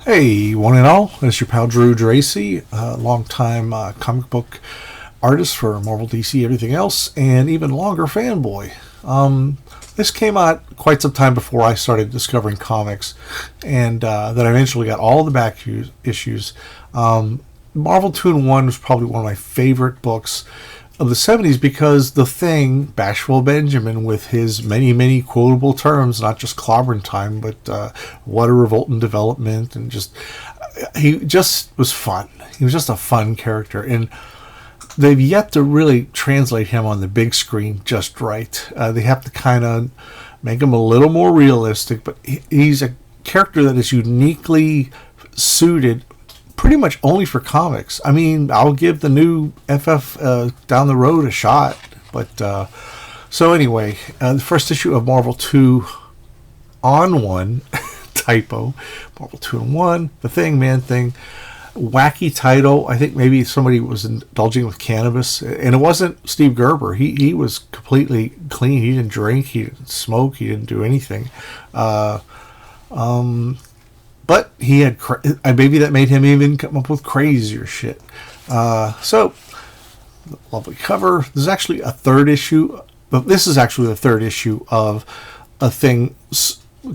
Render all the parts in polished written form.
Hey, one and all, it's your pal Drew Dracy, longtime comic book artist for Marvel, DC, everything else, and even longer fanboy. This came out quite some time before I started discovering comics, and then I eventually got all the back issues. Marvel 2-in-1 was probably one of my favorite books of the 70s because The Thing, Bashful Benjamin, with his many, many quotable terms, not just clobbering time, but what a revolt and development, and he just was fun. He was just a fun character, and they've yet to really translate him on the big screen just right. They have to kind of make him a little more realistic, but he's a character that is uniquely suited pretty much only for comics. I mean, I'll give the new FF down the road a shot. But so anyway, the first issue of Marvel 2-on-1 typo, Marvel 2-in-1, The Thing, Man Thing, wacky title. I think maybe somebody was indulging with cannabis, and it wasn't Steve Gerber. He was completely clean. He didn't drink. He didn't smoke. He didn't do anything. But he had maybe that made him even come up with crazier shit. So lovely cover. There's actually a third issue. But this is actually the third issue of a Thing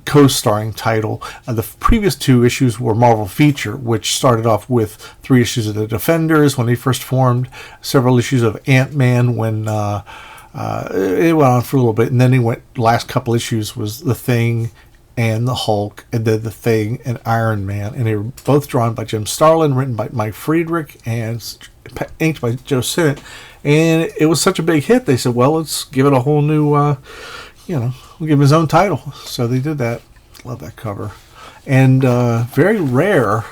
co-starring title. The previous two issues were Marvel Feature, which started off with 3 issues of the Defenders when they first formed, several issues of Ant-Man when it went on for a little bit, and then last couple issues was The Thing and the Hulk, and then The Thing and Iron Man, and they were both drawn by Jim Starlin, written by Mike Friedrich, and inked by Joe Sinnott. And it was such a big hit, they said, well, let's give it a whole new, we'll give him his own title. So they did that. Love that cover. And very rare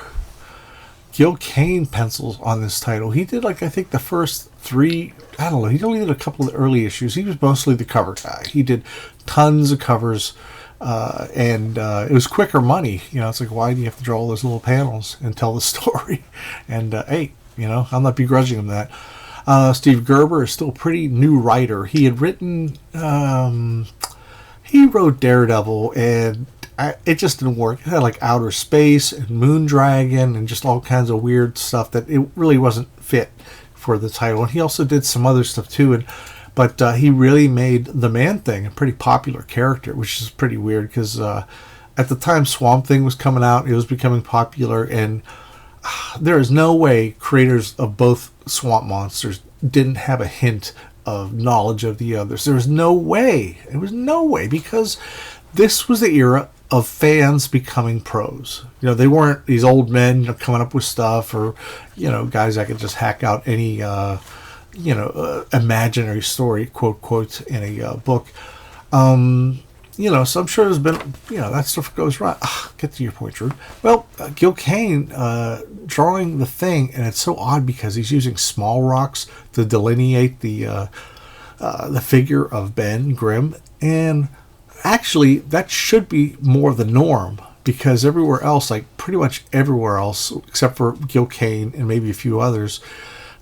Gil Kane pencils on this title. He did, I think the first 3, I don't know, he only did a couple of the early issues. He was mostly the cover guy. He did tons of covers. And it was quicker money. It's like, why do you have to draw all those little panels and tell the story? And hey, I'm not begrudging him that. Steve Gerber is still a pretty new writer. He had written, he wrote Daredevil, and it just didn't work. It had Outer Space and Moondragon and just all kinds of weird stuff that it really wasn't fit for the title. And he also did some other stuff too. But he really made the Man Thing a pretty popular character, which is pretty weird because at the time Swamp Thing was coming out, it was becoming popular, and there is no way creators of both Swamp Monsters didn't have a hint of knowledge of the others. There was no way. There was no way, because this was the era of fans becoming pros. They weren't these old men coming up with stuff, or guys that could just hack out any imaginary story, quote, in a book. So I'm sure there's been, that stuff goes right. Get to your point, Drew. Well, Gil Kane drawing The Thing, and it's so odd because he's using small rocks to delineate the figure of Ben Grimm, and actually that should be more the norm, because everywhere else, pretty much everywhere else, except for Gil Kane and maybe a few others,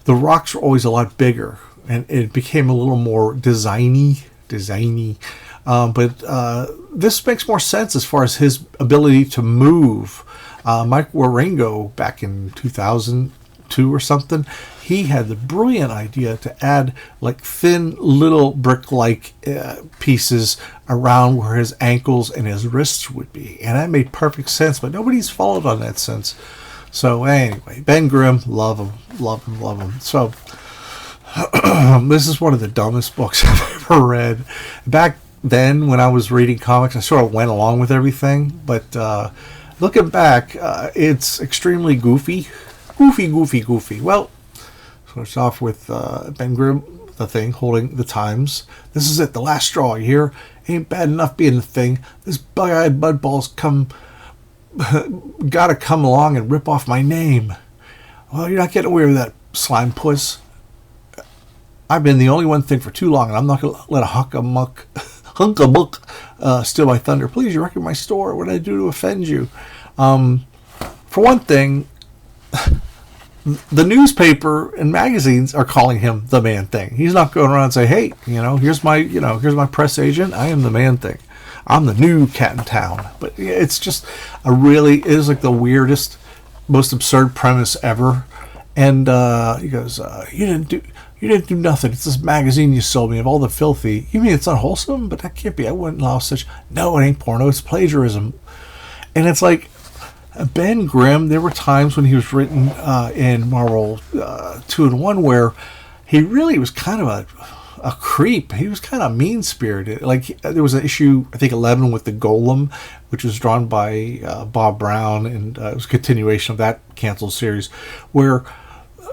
the rocks were always a lot bigger, and it became a little more designy. But this makes more sense as far as his ability to move. Mike Waringo, back in 2002 or something, he had the brilliant idea to add thin little brick-like pieces around where his ankles and his wrists would be. And that made perfect sense, but nobody's followed on that since. So anyway, Ben Grimm, love him. So this is one of the dumbest books I've ever read. Back then, when I was reading comics, I sort of went along with everything. But looking back, it's extremely goofy. Well, starts off with Ben Grimm, The Thing, holding the Times. This is it, the last straw. You hear? Ain't bad enough being the Thing. This bug-eyed mudball's gotta come along and rip off my name. Well, you're not getting away with that, slime puss. I've been the only one thing for too long, and I'm not gonna let a hunk of muck steal my thunder. Please, you're wrecking my store. What did I do to offend you? For one thing, the newspaper and magazines are calling him the Man Thing. He's not going around and say, hey, here's my press agent. I am the Man Thing. I'm the new cat in town. But yeah, it's just it is like the weirdest, most absurd premise ever. And he goes, you didn't do nothing. It's this magazine you sold me of all the filthy. You mean it's unwholesome? But that can't be. I wouldn't allow such. No, it ain't porno. It's plagiarism. And it's like Ben Grimm. There were times when he was written in Marvel 2-in-1 where he really was kind of a creep. He was kind of mean spirited. Like there was an issue, I think 11, with the Golem, which was drawn by Bob Brown, and it was a continuation of that canceled series, where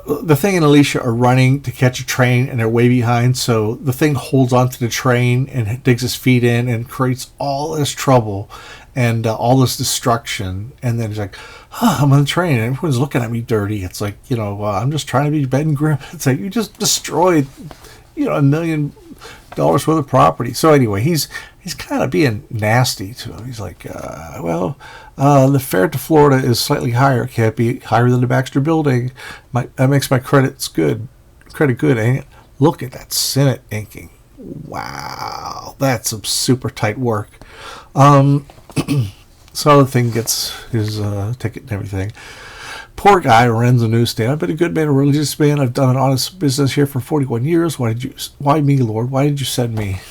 the Thing and Alicia are running to catch a train and they're way behind. So the Thing holds onto the train and digs his feet in and creates all this trouble and all this destruction. And then he's like, I'm on the train and everyone's looking at me dirty. It's like, I'm just trying to be Ben Grimm. It's like, you just destroyed, $1 million worth of property. So anyway, he's kind of being nasty to him. He's like, the fare to Florida is slightly higher. It can't be higher than the Baxter Building. That makes my credit good, ain't it? Look at that Senate inking. Wow, that's some super tight work. So the Thing gets his ticket and everything. Poor guy runs a newsstand. I've been a good man, a religious man. I've done an honest business here for 41 years. Why me, Lord? Why did you send me?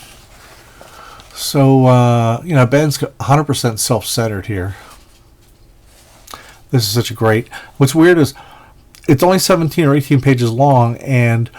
So, Ben's 100% self-centered here. This is such a great... What's weird is it's only 17 or 18 pages long, and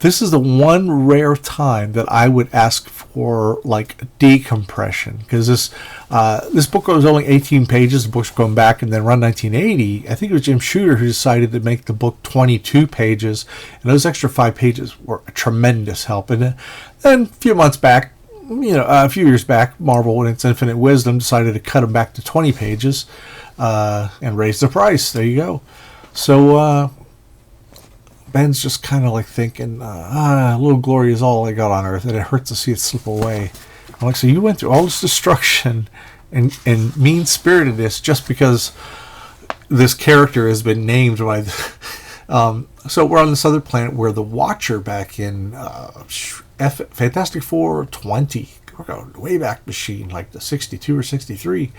this is the one rare time that I would ask for, like, decompression. Because this book was only 18 pages. The book's going back, and then around 1980, I think it was Jim Shooter who decided to make the book 22 pages. And those extra 5 pages were a tremendous help. And then a few months back, a few years back, Marvel, in its infinite wisdom, decided to cut them back to 20 pages and raise the price. There you go. So Ben's just kind of like thinking, little glory is all I got on earth, and it hurts to see it slip away. I'm like, so you went through all this destruction and mean-spiritedness just because this character has been named by... So we're on this other planet where the Watcher back in Fantastic Four 20, we're going way back machine, like the 62 or 63,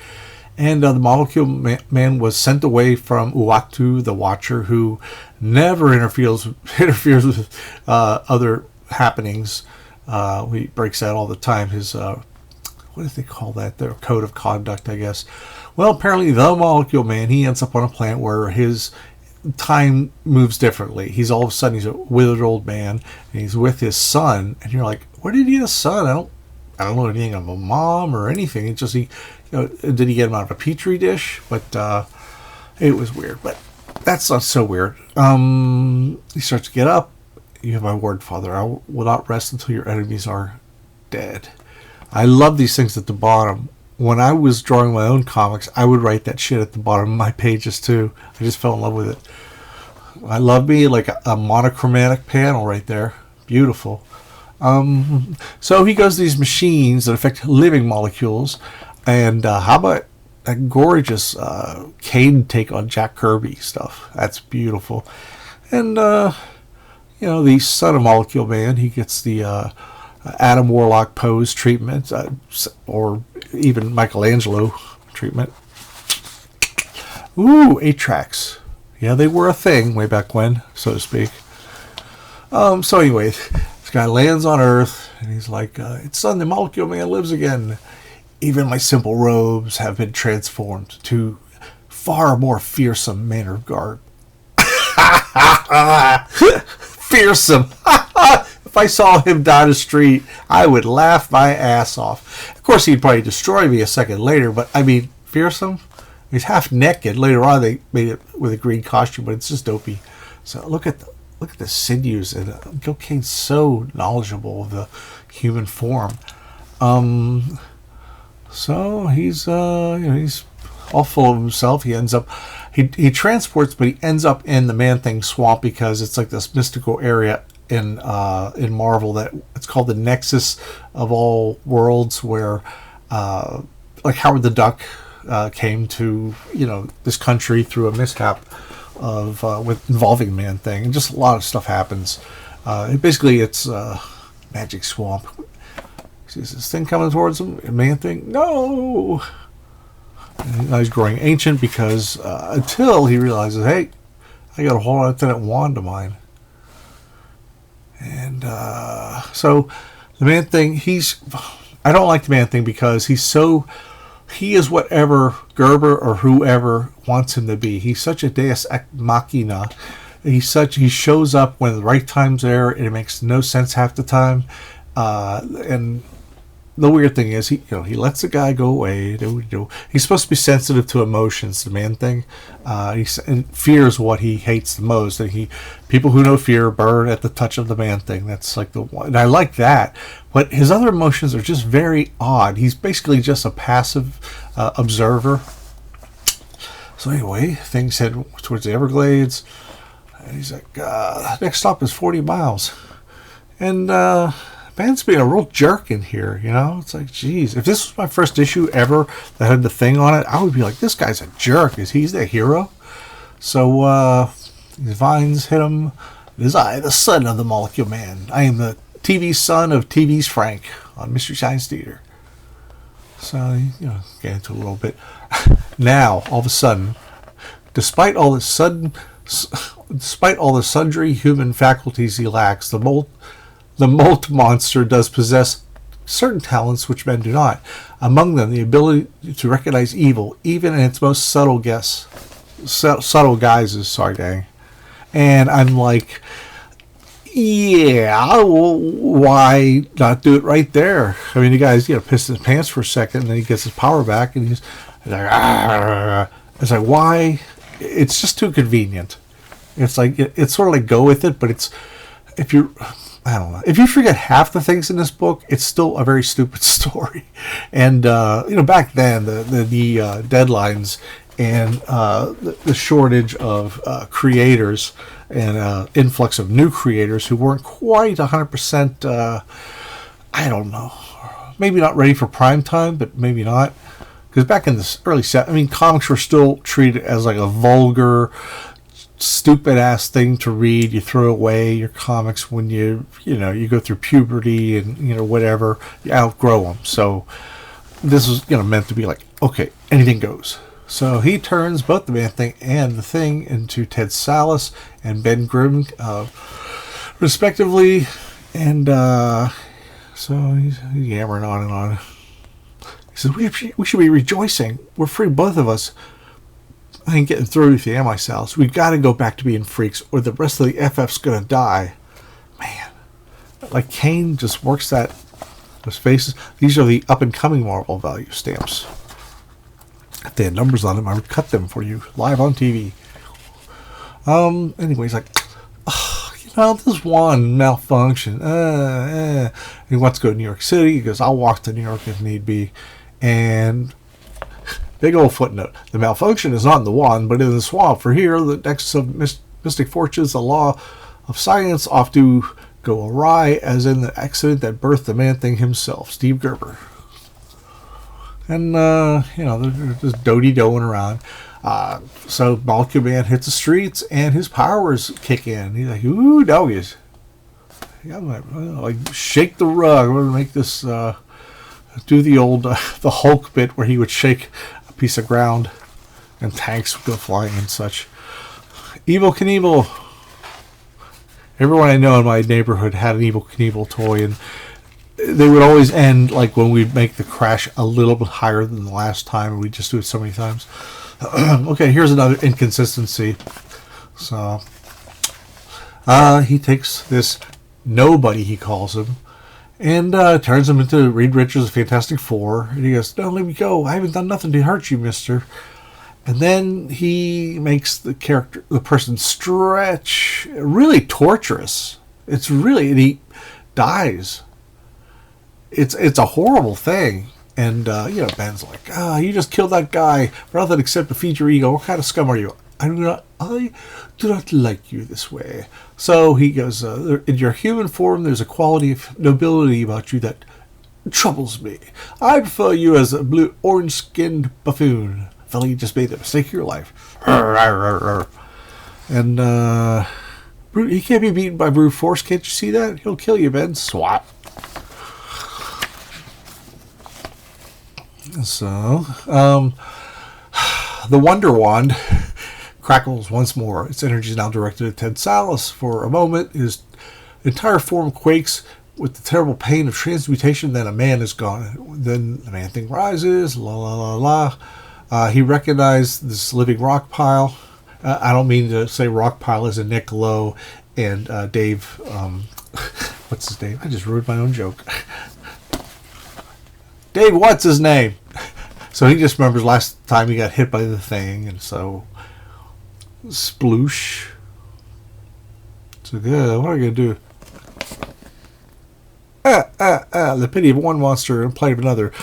and the Molecule Man was sent away from Uatu, the Watcher, who never interferes with other happenings. He breaks out all the time. His what do they call that? Their code of conduct, I guess. Well, apparently the Molecule Man, he ends up on a planet where his time moves differently. He's all of a sudden he's a withered old man, and he's with his son, and you're like, where did he get a son? I don't know anything of a mom or anything. It's just did he get him out of a petri dish? But it was weird. But that's not so weird. He starts to get up. You have my word, Father. I will not rest until your enemies are dead. I love these things at the bottom. When I was drawing my own comics, I would write that shit at the bottom of my pages too. I just fell in love with it. I love me like a monochromatic panel right there. Beautiful. So he goes to these machines that affect living molecules. And how about that gorgeous Kane take on Jack Kirby stuff? That's beautiful. And, the son of Molecule Man, he gets the Adam Warlock pose treatment, or even Michelangelo treatment. Ooh, 8-tracks. Yeah, they were a thing way back when, so to speak. So anyway, this guy lands on Earth, and he's like, it's son, the Molecule Man lives again. Even my simple robes have been transformed to far more fearsome manner of garb. Fearsome. If I saw him down the street, I would laugh my ass off. Of course, he'd probably destroy me a second later, but I mean, fearsome? He's half naked. Later on, they made it with a green costume, but it's just dopey. So look at the sinews, and Gil Kane's so knowledgeable of the human form. So he's he's all full of himself. He ends up he transports, but he ends up in the Man-Thing swamp because it's like this mystical area in Marvel that it's called the Nexus of all worlds, where like Howard the Duck came to this country through a mishap of with involving Man-Thing, and just a lot of stuff happens. Basically, it's magic swamp. Is this thing coming towards him? And Man-Thing, no! And now he's growing ancient because until he realizes, hey, I got a whole lot of that wand of mine. And so the Man-Thing, I don't like the Man-Thing because he is whatever Gerber or whoever wants him to be. He's such a deus ex machina. He shows up when the right time's there, and it makes no sense half the time. And the weird thing is, he lets the guy go away. He's supposed to be sensitive to emotions. The Man-Thing, and fear is what he hates the most. And people who know fear burn at the touch of the Man-Thing. That's like the one, and I like that. But his other emotions are just very odd. He's basically just a passive observer. So anyway, things head towards the Everglades, and he's like, next stop is 40 miles, and Ben's being a real jerk in here, It's like, geez, if this was my first issue ever that had the thing on it, I would be like, this guy's a jerk. Is he the hero? So his vines hit him. It is I, the son of the Molecule Man. I am the TV son of TV's Frank on Mystery Science Theater. So, get into a little bit. Now, all of a sudden, despite all the sundry human faculties he lacks, the Molt monster does possess certain talents which men do not. Among them, the ability to recognize evil, even in its most subtle guises. Sorry, gang. And I'm like, yeah, well, why not do it right there? I mean, the guy's pissed his pants for a second, and then he gets his power back, and he's like, ah. It's like, why? It's just too convenient. It's like it's sort of like go with it, but I don't know. If you forget half the things in this book, it's still a very stupid story. And back then the deadlines and the shortage of creators and influx of new creators who weren't quite 100%. I don't know. Maybe not ready for prime time, but maybe not. Because back in the early comics were still treated as like a vulgar, stupid ass thing to read. You throw away your comics when you go through puberty and whatever, you outgrow them. So this was meant to be like, okay, anything goes. So he turns both the Man-Thing and the Thing into Ted Sallis and Ben Grimm, respectively, and so he's yammering on and on. He says, we should be rejoicing. We're free, both of us. I ain't getting through with the anti-cells. We've got to go back to being freaks, or the rest of the FF's going to die. Man. Like Kane just works those faces. These are the up-and-coming Marvel value stamps. If they had numbers on them, I would cut them for you live on TV. Anyways, like, this one malfunction. He wants to go to New York City. He goes, I'll walk to New York if need be. And big old footnote. The malfunction is not in the wand, but in the swamp. For here, the nexus of mystic fortunes, the law of science, off to go awry, as in the accident that birthed the Man-Thing himself, Steve Gerber. And, they're just doty-doing around. So Molecule Man hits the streets, and his powers kick in. He's like, ooh, doggies. I'm like, shake the rug. I'm going to make this, do the old, the Hulk bit where he would shake a piece of ground, and tanks would go flying and such. Evel Knievel. Everyone I know in my neighborhood had an Evel Knievel toy, and they would always end like when we'd make the crash a little bit higher than the last time, and we'd just do it so many times. Okay, here's another inconsistency. So he takes this nobody, he calls him, and turns him into Reed Richards' Fantastic Four. And he goes, no, let me go. I haven't done nothing to hurt you, mister. And then he makes the person stretch, really torturous. It's really, and he dies. It's a horrible thing. And, Ben's like, you just killed that guy rather than accept to feed your ego. What kind of scum are you? I do not like you this way. So he goes, in your human form, there's a quality of nobility about you that troubles me. I prefer you as a blue, orange-skinned buffoon. Fella, you just made the mistake of your life. And, he can't be beaten by brute force. Can't you see that? He'll kill you, Ben. Swat. So, the Wonder Wand crackles once more. Its energy is now directed at Ted Salas. For a moment, his entire form quakes with the terrible pain of transmutation. Then a man is gone. Then the man thing rises. La la la la. He recognized this living rock pile. I don't mean to say rock pile as in Nick Lowe and Dave. What's his name? I just ruined my own joke. Dave, what's his name? So he just remembers last time he got hit by the thing, and so sploosh. So good. What are we gonna do? The pity of one monster and plight of another.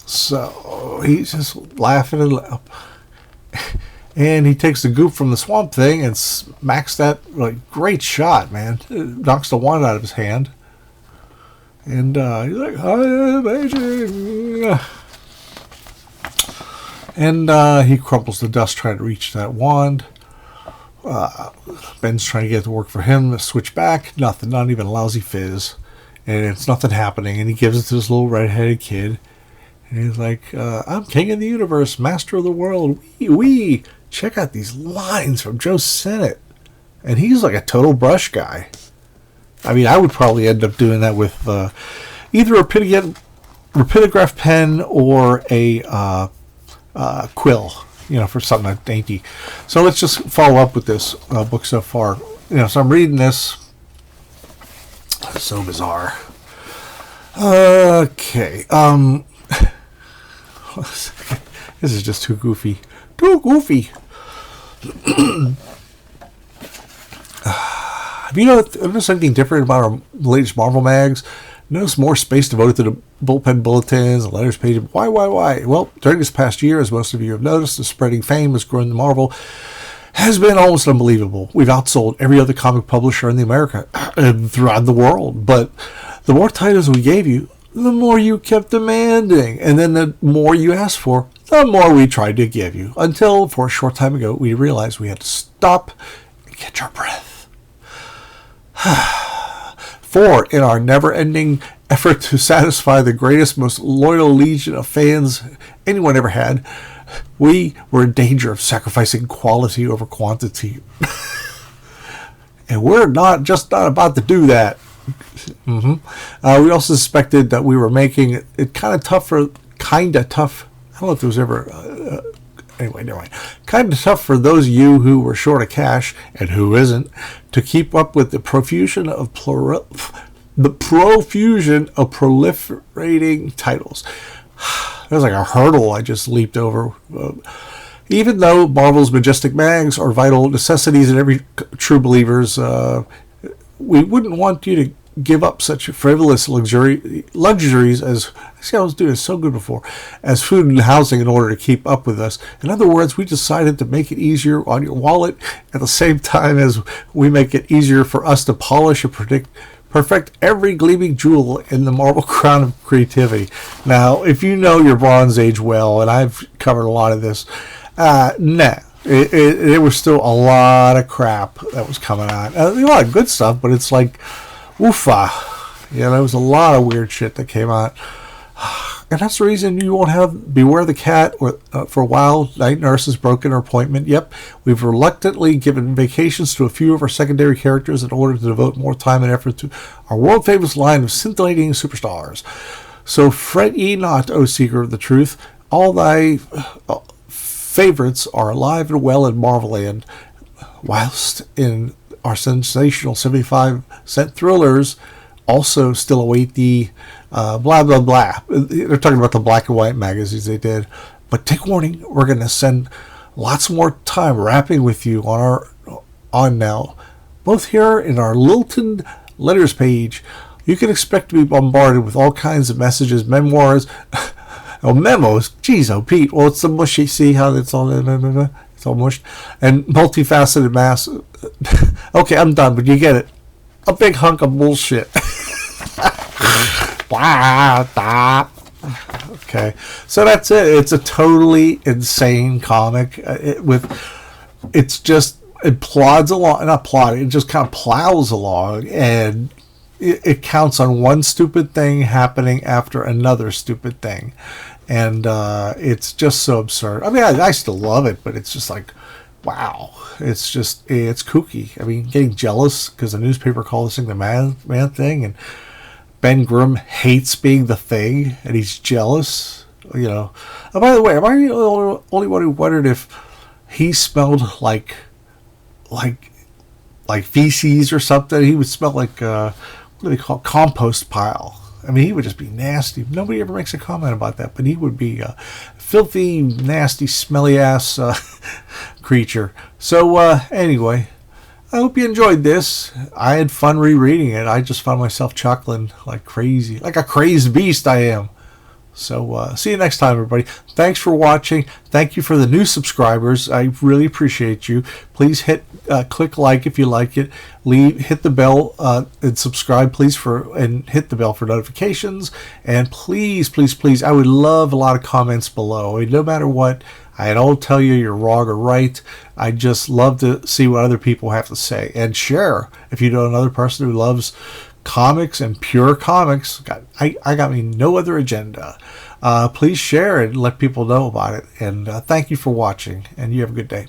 So he's just laughing and and he takes the goop from the swamp thing and smacks that. Like, great shot, man. It knocks the wand out of his hand. And he's like, I am aging. And he crumples the dust trying to reach that wand. Ben's trying to get it to work for him. To switch back. Nothing. Not even a lousy fizz. And it's nothing happening. And he gives it to this little red-headed kid. And he's like, I'm king of the universe, master of the world. Wee. Check out these lines from Joe Sennett. And he's like a total brush guy. I mean, I would probably end up doing that with either a rapidograph pen or a quill, for something like dainty. So let's just follow up with this book so far. So I'm reading this. So bizarre. Okay. This is just too goofy. Too goofy. Have you noticed anything different about our latest Marvel mags? Notice more space devoted to the bullpen bulletins, the letters page. Why? Well, during this past year, as most of you have noticed, the spreading fame has grown to Marvel has been almost unbelievable. We've outsold every other comic publisher in America and throughout the world. But the more titles we gave you, the more you kept demanding. And then the more you asked for, the more we tried to give you. Until, for a short time ago, we realized we had to stop and catch our breath. For, in our never-ending effort to satisfy the greatest, most loyal legion of fans anyone ever had, we were in danger of sacrificing quality over quantity. And we're not about to do that. We also suspected that we were making it kind of tough. I don't know if there was ever... Anyway, never mind. Kind of tough for those of you who were short of cash, and who isn't, to keep up with the profusion of proliferating titles. There's like a hurdle I just leaped over. Even though Marvel's majestic mags are vital necessities in every true believer's, we wouldn't want you to give up such frivolous luxuries as, see, I was doing so good before, as food and housing in order to keep up with us. In other words, we decided to make it easier on your wallet at the same time as we make it easier for us to polish and perfect every gleaming jewel in the marble crown of creativity. Now, if you know your Bronze Age well, and I've covered a lot of this, there was still a lot of crap that was coming on. A lot of good stuff, but it's like, woofa. There was a lot of weird shit that came out. And that's the reason you won't have Beware the Cat or for a while. Night Nurse has broken her appointment. Yep, we've reluctantly given vacations to a few of our secondary characters in order to devote more time and effort to our world-famous line of scintillating superstars. So fret ye not, O seeker of the truth. All thy favorites are alive and well in Marveland, whilst in our sensational 75-cent thrillers also still await the blah, blah, blah. They're talking about the black and white magazines they did. But take warning, we're going to spend lots more time rapping with you on now. Both here in our Lilton letters page, you can expect to be bombarded with all kinds of messages, memoirs, memos. Geez, oh, Pete. Well, it's the mushy. See how it's all... It's all mushed. And multifaceted mass. Okay, I'm done, but you get it. A big hunk of bullshit. Okay, so that's it. It's a totally insane comic. It plods along, not plodding, it just kind of plows along, and it counts on one stupid thing happening after another stupid thing. And it's just so absurd. I mean, I still love it, but it's just like, wow. It's kooky. I mean, getting jealous because the newspaper called this thing the man thing, and Ben Grimm hates being the thing, and he's jealous. You know. Oh, by the way, am I the only one who wondered if he smelled like feces or something? He would smell like what do they call it? Compost pile. I mean, he would just be nasty. Nobody ever makes a comment about that, but he would be a filthy, nasty, smelly ass creature. So anyway, I hope you enjoyed this. I had fun rereading it. I just found myself chuckling like crazy, like a crazed beast I am. So see you next time, everybody. Thanks for watching. Thank you for the new subscribers. I really appreciate you. Please click like if you like it. Hit the bell and subscribe, please, and hit the bell for notifications. And please, please, please, I would love a lot of comments below. I mean, no matter what, I don't tell you you're wrong or right. I just love to see what other people have to say, and share if you know another person who loves comics and pure comics. I got me no other agenda. Please share and let people know about it. And thank you for watching, and you have a good day.